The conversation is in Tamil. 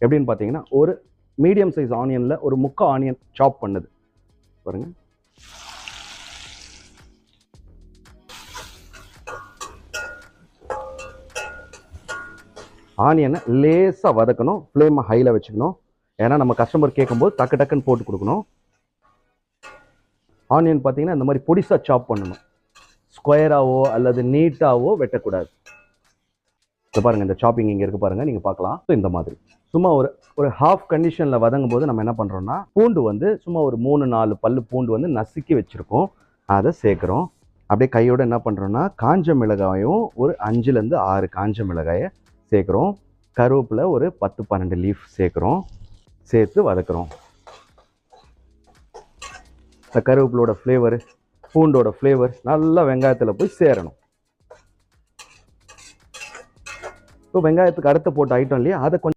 எப்படின்னு பார்த்தீங்கன்னா ஒரு மீடியம் சைஸ் ஆனியனில் ஒரு முக்கா ஆனியன் சாப் பண்ணுது பாருங்க. ஆனியனை லேசாக வதக்கணும், ஃப்ளேமை ஹையில் வச்சுக்கணும். ஏன்னா நம்ம கஸ்டமர் கேட்கும்போது டக்கு டக்குன்னு போட்டு கொடுக்கணும். ஆனியன் பார்த்தீங்கன்னா இந்த மாதிரி பொடிசாக சாப் பண்ணணும், ஸ்கொயராகவோ அல்லது நீட்டாகவோ வெட்டக்கூடாது. இப்போ பாருங்கள், இந்த சாப்பிங் இங்கே இருக்குது பாருங்கள், நீங்கள் பார்க்கலாம். ஸோ இந்த மாதிரி சும்மா ஒரு ஹாஃப் கண்டிஷனில் வதங்கும் போது நம்ம என்ன பண்ணுறோம்னா பூண்டு வந்து சும்மா ஒரு 3-4 பல்லு பூண்டு வந்து நசுக்கி வச்சுருக்கோம், அதை சேர்க்குறோம். அப்படியே கையோடு என்ன பண்ணுறோன்னா காஞ்ச மிளகாயும் ஒரு 5-6 காஞ்ச மிளகாயை சேர்க்குறோம். கருவேப்பிலை ஒரு 10-12 லீஃப் சேர்க்குறோம், சேர்த்து வதக்குறோம். இந்த கருவேப்பிலோட ஃப்ளேவர், பூண்டோட ஃப்ளேவர் நல்லா வெங்காயத்தில் போய் சேரணும். இப்போ வெங்காயத்துக்கு அடுத்து போட்ட ஐட்டம் இல்லையா, அதை கொஞ்சம்